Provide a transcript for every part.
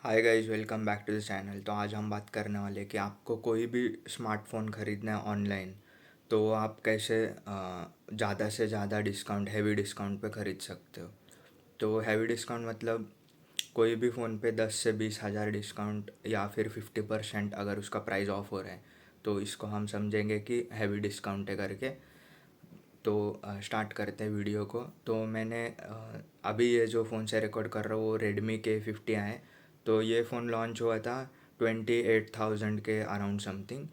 Hi guys, welcome back to the channel. तो आज हम बात करने वाले कि आपको कोई भी स्मार्टफ़ोन ख़रीदना है ऑनलाइन, तो आप कैसे ज़्यादा से ज़्यादा डिस्काउंट, हैवी डिस्काउंट पे ख़रीद सकते हो। तो हैवी डिस्काउंट मतलब कोई भी फ़ोन पे 10 से 20 हज़ार डिस्काउंट या फिर 50% अगर उसका प्राइस ऑफ हो रहा है, तो इसको हम समझेंगे कि हैवी डिस्काउंट है करके। तो स्टार्ट करते हैं वीडियो को। तो मैंने अभी ये जो फ़ोन से रिकॉर्ड कर रहा हूँ वो Redmi K50 है। तो ये फ़ोन लॉन्च हुआ था 28,000 के अराउंड समथिंग।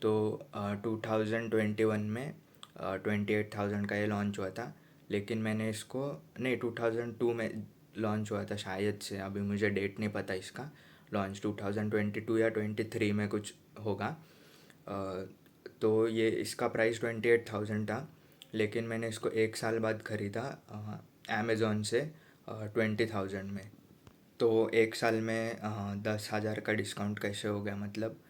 तो 2021 में 28,000 का ये लॉन्च हुआ था। लेकिन मैंने इसको, नहीं, 2002 में लॉन्च हुआ था शायद से, अभी मुझे डेट नहीं पता इसका। लॉन्च 2022 या 23 में कुछ होगा। अ, तो ये इसका प्राइस 28,000 था। लेकिन मैंने इसको 1 साल बाद ख़रीदा अमेज़ोन से 20,000 में। तो 1 साल में 10,000 का डिस्काउंट कैसे हो गया मतलब।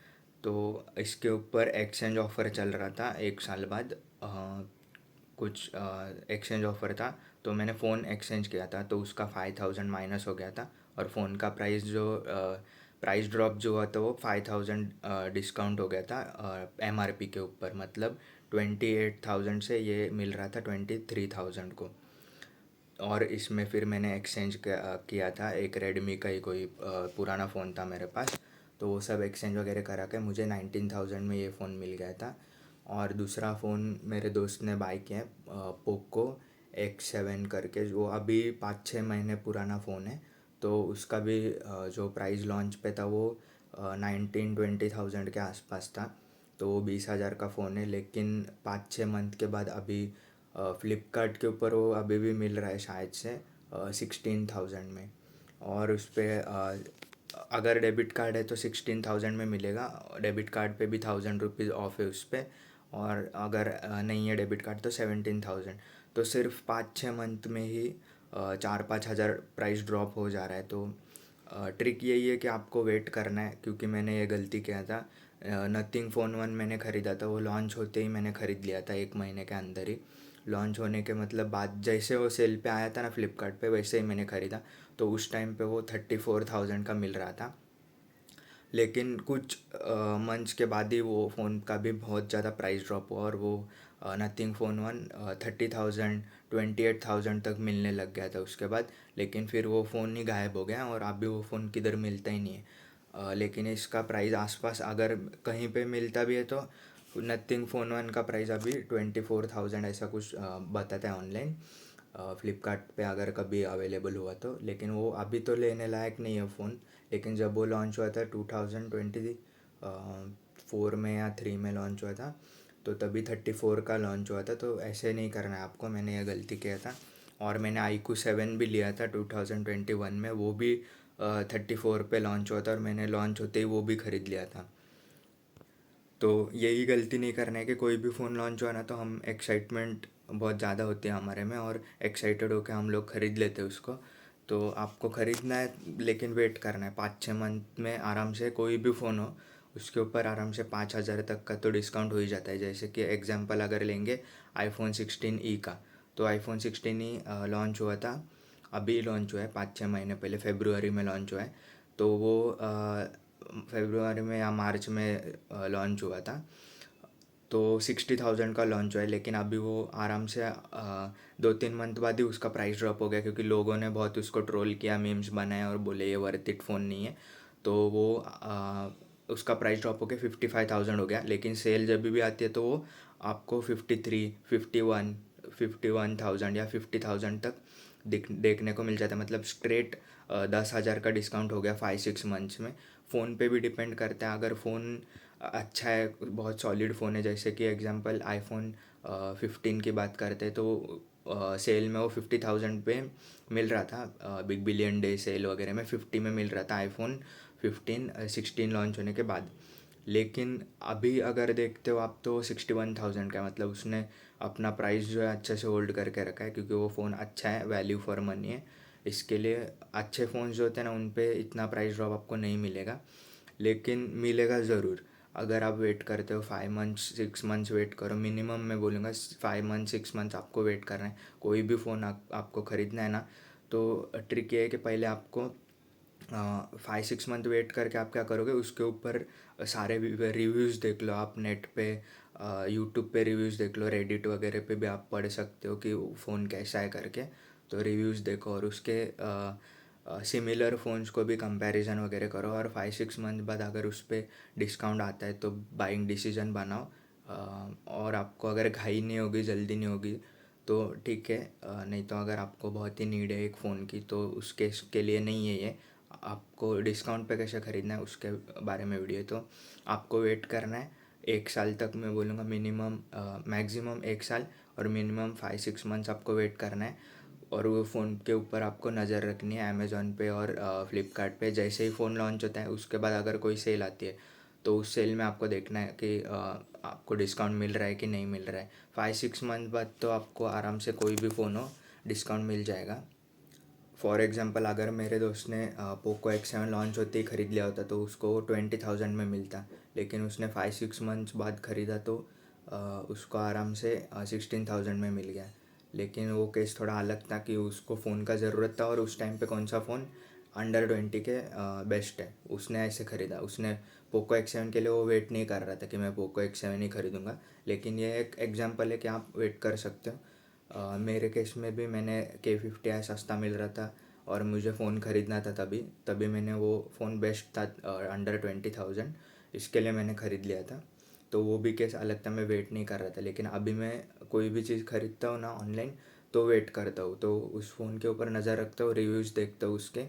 तो इसके ऊपर एक्सचेंज ऑफ़र चल रहा था 1 साल बाद। कुछ एक्सचेंज ऑफ़र था, तो मैंने फ़ोन एक्सचेंज किया था, तो उसका 5,000 माइनस हो गया था। और फ़ोन का प्राइस ड्रॉप जो हुआ था वो 5,000 डिस्काउंट हो गया था MRP के ऊपर। मतलब 28,000 से ये मिल रहा था 23,000 को। और इसमें फिर मैंने एक्सचेंज किया था, एक रेडमी का ही कोई पुराना फ़ोन था मेरे पास। तो वो सब एक्सचेंज वगैरह करा के मुझे 19,000 में ये फ़ोन मिल गया था। और दूसरा फ़ोन मेरे दोस्त ने बाय किया है, पोको X7 करके, जो अभी 5-6 महीने पुराना फ़ोन है। तो उसका भी जो प्राइस लॉन्च पे था वो 19-20,000 के आसपास था। तो वो 20,000 का फ़ोन है, लेकिन 5-6 मंथ के बाद अभी फ़्लिपकार्ट के ऊपर वो अभी भी मिल रहा है शायद से 16,000 में। और उस पर अगर डेबिट कार्ड है तो 16,000 में मिलेगा। डेबिट कार्ड पे भी 1,000 रुपीज़ ऑफ है उस पर। और अगर नहीं है डेबिट कार्ड तो 17,000। तो सिर्फ 5-6 मंथ में ही 4-5 हज़ार प्राइस ड्रॉप हो जा रहा है। तो ट्रिक यही है कि आपको वेट करना है, क्योंकि मैंने ये गलती किया था। नथिंग फ़ोन 1 मैंने ख़रीदा था, वो लॉन्च होते ही मैंने ख़रीद लिया था, 1 महीने के अंदर ही। लॉन्च होने के मतलब बाद जैसे वो सेल पे आया था ना फ्लिपकार्ट पे, वैसे ही मैंने ख़रीदा। तो उस टाइम पे वो 34,000 का मिल रहा था। लेकिन कुछ मंथ्स के बाद ही वो फ़ोन का भी बहुत ज़्यादा प्राइस ड्रॉप हुआ, और वो नथिंग फ़ोन 1 30,000 28,000 तक मिलने लग गया था उसके बाद। लेकिन फिर वो फ़ोन ही गायब हो गया, और अभी वो फ़ोन किधर मिलता ही नहीं है। लेकिन इसका प्राइस आसपास अगर कहीं पे मिलता भी है तो नथिंग फ़ोन 1 का प्राइस अभी 24,000 ऐसा कुछ बताता है ऑनलाइन, फ़्लिपकार्ट पे अगर कभी अवेलेबल हुआ तो। लेकिन वो अभी तो लेने लायक नहीं है फ़ोन। लेकिन जब वो लॉन्च हुआ था 2024 में या 3 में लॉन्च हुआ था, तो तभी 34 का लॉन्च हुआ था। तो ऐसे नहीं करना है आपको, मैंने ये गलती किया था। और मैंने iQOO 7 भी लिया था 2021 में, वो भी 34 पे लॉन्च हुआ था, और मैंने लॉन्च होते ही वो भी ख़रीद लिया था। तो यही गलती नहीं करना है कि कोई भी फ़ोन लॉन्च हुआ ना तो हम एक्साइटमेंट बहुत ज़्यादा होती है हमारे में, और एक्साइटेड होकर हम लोग ख़रीद लेते हैं उसको। तो आपको ख़रीदना है, लेकिन वेट करना है 5-6 मंथ में आराम से। कोई भी फ़ोन हो उसके ऊपर आराम से 5,000 तक का तो डिस्काउंट हो ही जाता है। जैसे कि एग्जांपल अगर लेंगे iPhone 16e का, तो iPhone 16e लॉन्च हुआ था, अभी लॉन्च हुआ है 5-6 महीने पहले, फेब्रुअरी में लॉन्च हुआ है। तो वो फेब्रुअरी में या मार्च में लॉन्च हुआ था। तो 60,000 का लॉन्च हुआ है, लेकिन अभी वो आराम से 2-3 मंथ बाद ही उसका प्राइस ड्रॉप हो गया, क्योंकि लोगों ने बहुत उसको ट्रोल किया, मीम्स बनाए और बोले ये वर्थ इट फ़ोन नहीं है। तो वो उसका प्राइस ड्रॉप हो के 55,000 हो गया। लेकिन सेल जब भी आती है तो वो आपको 53, 51, 51,000 या 50,000 तक देखने को मिल जाता है। मतलब स्ट्रेट 10,000 का डिस्काउंट हो गया 5-6 मंथ्स में। फ़ोन पे भी डिपेंड करता है। अगर फ़ोन अच्छा है, बहुत सॉलिड फ़ोन है, जैसे कि एग्जांपल iPhone 15 की बात करते हैं, तो सेल में वो 50,000 पे मिल रहा था, बिग बिलियन डे सेल वगैरह में 50 में मिल रहा था iPhone 15 16 लॉन्च होने के बाद। लेकिन अभी अगर देखते हो आप तो 61,000 का है। मतलब उसने अपना प्राइस जो है अच्छे से होल्ड करके रखा है, क्योंकि वो फ़ोन अच्छा है, वैल्यू फॉर मनी है। इसके लिए अच्छे फ़ोन्स जो होते हैं ना, उन पे इतना प्राइस ड्रॉप आपको नहीं मिलेगा, लेकिन मिलेगा ज़रूर। अगर आप वेट करते हो 5 मंथ्स 6 मंथ्स वेट करो मिनिमम, मैं बोलूँगा 5 मंथ 6 मंथ आपको वेट करना है। कोई भी फ़ोन आपको ख़रीदना है ना, तो ट्रिक ये है कि पहले आपको 5-6 मंथ वेट करके आप क्या करोगे, उसके ऊपर सारे रिव्यूज़ देख लो आप नेट पे, यूट्यूब पे रिव्यूज़ देख लो, रेडिट वगैरह पे भी आप पढ़ सकते हो कि फ़ोन कैसा है करके। तो रिव्यूज़ देखो और उसके सिमिलर फ़ोन्स को भी कंपैरिजन वगैरह करो, और 5-6 मंथ बाद अगर उस पर डिस्काउंट आता है तो बाइंग डिसीजन बनाओ। और आपको अगर घाई नहीं होगी, जल्दी नहीं होगी तो ठीक है, नहीं तो अगर आपको बहुत ही नीड है एक फ़ोन की तो उसके के लिए नहीं है ये। आपको डिस्काउंट पे कैसे ख़रीदना है उसके बारे में वीडियो है, तो आपको वेट करना है 1 साल तक। मैं बोलूँगा मिनिमम, मैक्सिमम 1 साल और मिनिमम 5-6 मंथ्स आपको वेट करना है। और वो फ़ोन के ऊपर आपको नज़र रखनी है अमेज़ॉन पे और फ्लिपकार्ट पे। जैसे ही फ़ोन लॉन्च होता है उसके बाद अगर कोई सेल आती है तो उस सेल में आपको देखना है कि आपको डिस्काउंट मिल रहा है कि नहीं मिल रहा है। 5-6 मंथ बाद तो आपको आराम से कोई भी फ़ोन हो डिस्काउंट मिल जाएगा। फॉर एग्ज़ाम्पल अगर मेरे दोस्त ने पोको X7 लॉन्च होते ही ख़रीद लिया होता तो उसको 20,000 में मिलता, लेकिन उसने 5-6 मंथ्स बाद ख़रीदा तो उसको आराम से 16,000 में मिल गया। लेकिन वो केस थोड़ा अलग था कि उसको फ़ोन का ज़रूरत था और उस टाइम पे कौन सा फ़ोन अंडर 20 के बेस्ट है, उसने ऐसे ख़रीदा। उसने पोको X7 के लिए वो वेट नहीं कर रहा था कि मैं पोको X7 ही ख़रीदूँगा। लेकिन ये एक एग्जांपल है कि आप वेट कर सकते हो। मेरे केस में भी मैंने K50i सस्ता मिल रहा था और मुझे फ़ोन ख़रीदना था, तभी तभी मैंने वो फ़ोन बेस्ट था, अंडर 20,000, इसके लिए मैंने ख़रीद लिया था। तो वो भी केस अलग था, मैं वेट नहीं कर रहा था। लेकिन अभी मैं कोई भी चीज़ ख़रीदता हूँ ना ऑनलाइन तो वेट करता हूँ, तो उस फ़ोन के ऊपर नज़र रखता हूँ, रिव्यूज़ देखता हूँ उसके,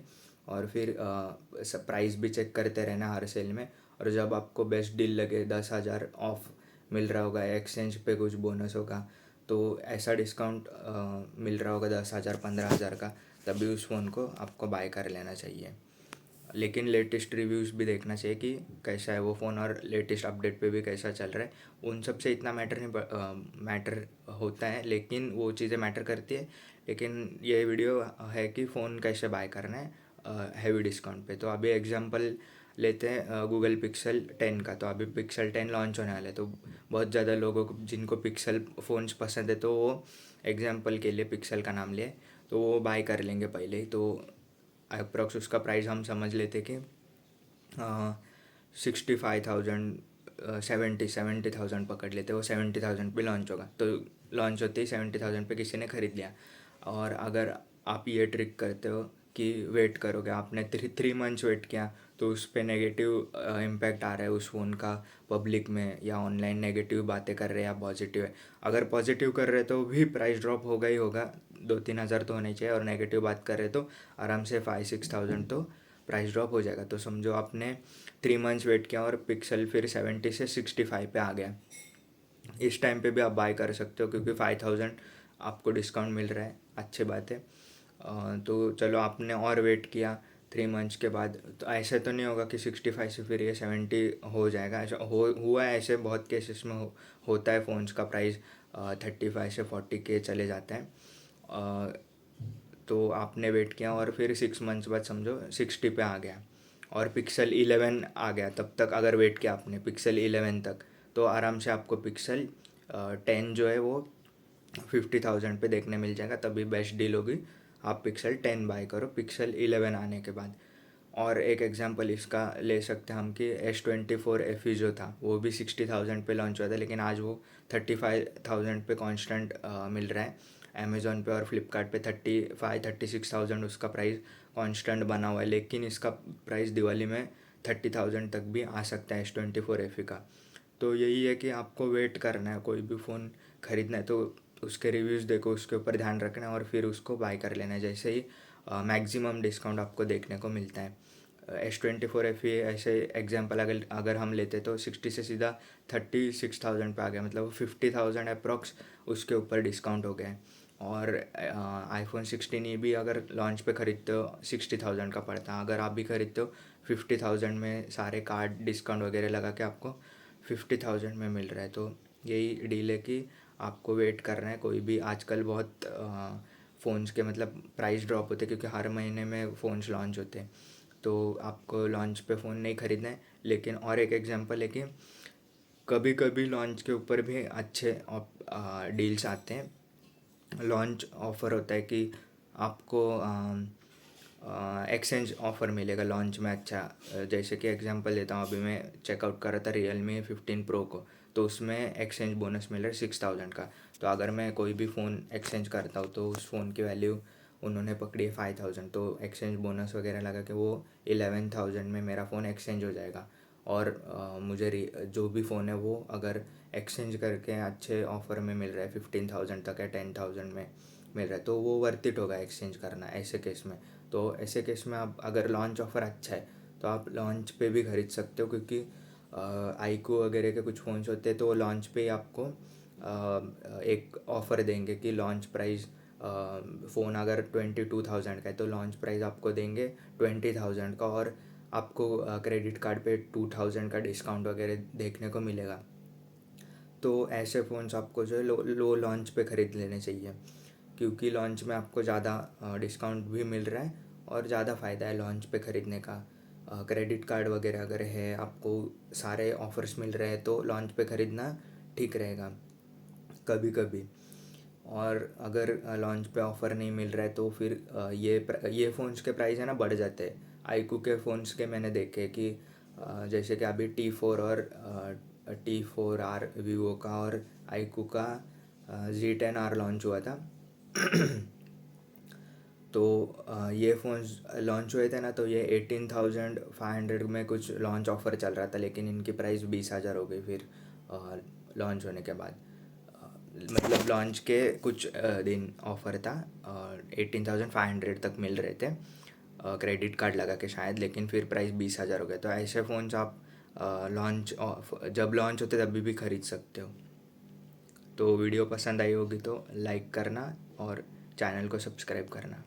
और फिर प्राइस भी चेक करते रहना हर सेल में। और जब आपको बेस्ट डील लगे, 10,000 ऑफ मिल रहा होगा, एक्सचेंज पे कुछ बोनस होगा, तो ऐसा डिस्काउंट मिल रहा होगा 10,000 15,000 का, तभी उस फ़ोन को आपको बाय कर लेना चाहिए। लेकिन लेटेस्ट रिव्यूज़ भी देखना चाहिए कि कैसा है वो फ़ोन और लेटेस्ट अपडेट पे भी कैसा चल रहा है। उन सब से इतना मैटर नहीं मैटर होता है, लेकिन वो चीज़ें मैटर करती है। लेकिन ये वीडियो है कि फ़ोन कैसे बाय करना है हैवी डिस्काउंट पे। तो अभी एग्जांपल लेते हैं गूगल पिक्सल 10 का। तो अभी पिक्सल 10 लॉन्च होने वाला है, तो बहुत ज़्यादा लोगों को जिनको पिक्सल फ़ोन्स पसंद है तो वो एग्जांपल के लिए पिक्सल का नाम लिए तो वो बाय कर लेंगे पहले ही। तो अप्रॉक्स उसका प्राइस हम समझ लेते कि 65,000, 70,000 पकड़ लेते, वो 70,000 पे लॉन्च होगा। तो लॉन्च होते ही 70,000 पे किसी ने ख़रीद लिया। और अगर आप ये ट्रिक करते हो कि वेट करोगे, आपने 3 मंथ्स वेट किया तो उस पर नेगेटिव इम्पैक्ट आ रहा है उस फ़ोन का पब्लिक में, या ऑनलाइन नेगेटिव बातें कर रहे हैं या पॉजिटिव है। अगर पॉजिटिव कर रहे तो भी प्राइस ड्रॉप होगा ही होगा, 2-3 हज़ार तो होने चाहिए, और नेगेटिव बात कर रहे तो आराम से 5-6,000 तो प्राइस ड्रॉप हो जाएगा। तो समझो आपने 3 मंथ्स वेट किया और पिक्सल फिर 70 से 65 पे आ गया। इस टाइम पे भी आप बाय कर सकते हो क्योंकि 5,000 आपको डिस्काउंट मिल रहा है, अच्छी बात है। तो चलो आपने और वेट किया 3 मंथ्स के बाद, तो ऐसे तो नहीं होगा कि 65 से फिर ये 70 हो जाएगा। ऐसा हुआ है, ऐसे बहुत केसेस में होता है, फ़ोन्स का प्राइस 35 से 40K चले जाता है। तो आपने वेट किया और फिर 6 मंथ्स बाद समझो 60 पे आ गया और पिक्सल 11 आ गया, तब तक अगर वेट किया आपने पिक्सल 11 तक, तो आराम से आपको पिक्सल 10 जो है वो 50,000 पे देखने मिल जाएगा, तभी बेस्ट डील होगी। आप पिक्सल 10 बाय करो पिक्सल 11 आने के बाद। और एक एग्जांपल इसका ले सकते हैं हम कि S24 FE जो था वो भी 60,000 पे लॉन्च हुआ था, लेकिन आज वो 35,000 पे कांस्टेंट मिल रहा है। अमेज़ॉन पे और फ्लिपकार्ट पे 35-36,000 उसका प्राइस कांस्टेंट बना हुआ है, लेकिन इसका प्राइस दिवाली में 30,000 तक भी आ सकता है S24 FE का। तो यही है कि आपको वेट करना है, कोई भी फ़ोन ख़रीदना है तो उसके रिव्यूज़ देखो, उसके ऊपर ध्यान रखना है और फिर उसको बाय कर लेना है, जैसे ही मैक्सिमम डिस्काउंट आपको देखने को मिलता है। S24 FE ऐसे एग्जांपल अगर अगर हम लेते तो 60 से सीधा 36,000 पे आ गया, मतलब 50,000 अप्रॉक्स उसके ऊपर डिस्काउंट हो गया है। और iPhone 16e भी अगर लॉन्च पे ख़रीदते हो 60,000 का पड़ता है, अगर आप भी ख़रीदते हो 50,000 में, सारे कार्ड डिस्काउंट वगैरह लगा के आपको 50,000 में मिल रहा है। तो यही डील है कि आपको वेट करना है। कोई भी आजकल बहुत फ़ोन्स के मतलब प्राइस ड्रॉप होते हैं क्योंकि हर महीने में फ़ोन्स लॉन्च होते हैं, तो आपको लॉन्च पे फ़ोन नहीं ख़रीदना है। लेकिन और एक एग्जांपल है कि कभी कभी लॉन्च के ऊपर भी अच्छे डील्स आते हैं। लॉन्च ऑफ़र होता है कि आपको एक्सचेंज ऑफ़र मिलेगा लॉन्च में अच्छा। जैसे कि एग्जांपल देता हूँ, अभी मैं चेकआउट कर रहा था Realme 15 Pro को, तो उसमें एक्सचेंज बोनस मिल रहा है 6000 का। तो अगर मैं कोई भी फ़ोन एक्सचेंज करता हूँ तो उस फ़ोन की वैल्यू उन्होंने पकड़ी है 5000, तो एक्सचेंज बोनस वगैरह लगा के वो 11000 में मेरा फ़ोन एक्सचेंज हो जाएगा। और मुझे जो भी फ़ोन है वो अगर एक्सचेंज करके अच्छे ऑफ़र में मिल रहा है 15000 तक या 10000 में मिल रहा है, तो वो वर्थ इट होगा एक्सचेंज करना ऐसे केस में। तो ऐसे केस में आप अगर लॉन्च ऑफ़र अच्छा है तो आप लॉन्च पे भी ख़रीद सकते हो, क्योंकि आईकू वगैरह के कुछ फ़ोन्स होते हैं तो वो लॉन्च पे ही आपको एक ऑफ़र देंगे कि लॉन्च प्राइस, फ़ोन अगर 22000 का है तो लॉन्च प्राइस आपको देंगे 20000 का, और आपको क्रेडिट कार्ड पे 2000 का डिस्काउंट वगैरह देखने को मिलेगा। तो ऐसे फ़ोन्स आपको जो है लो लो लॉन्च पे ख़रीद लेने चाहिए, क्योंकि लॉन्च में आपको ज़्यादा डिस्काउंट भी मिल रहा है और ज़्यादा फ़ायदा है लॉन्च पे ख़रीदने का। क्रेडिट कार्ड वगैरह अगर है, आपको सारे ऑफ़र्स मिल रहे हैं तो लॉन्च पे ख़रीदना ठीक रहेगा कभी कभी। और अगर लॉन्च पे ऑफ़र नहीं मिल रहा है तो फिर ये फ़ोन्स के प्राइस है ना बढ़ जाते हैं। आईकू के फ़ोन्स के मैंने देखे कि जैसे कि अभी T4 और T4R वीवो का, और आईकू का Z10R लॉन्च हुआ था। तो ये फ़ोन्स लॉन्च हुए थे ना, तो ये 18500 में कुछ लॉन्च ऑफ़र चल रहा था, लेकिन इनकी प्राइस 20000 हो गई फिर लॉन्च होने के बाद। मतलब लॉन्च के कुछ दिन ऑफ़र था, 18500 तक मिल रहे थे क्रेडिट कार्ड लगा के शायद, लेकिन फिर प्राइस 20000 हो गया। तो ऐसे फ़ोन्स आप जब लॉन्च होते तभी भी ख़रीद सकते हो। तो वीडियो पसंद आई होगी तो लाइक करना और चैनल को सब्सक्राइब करना।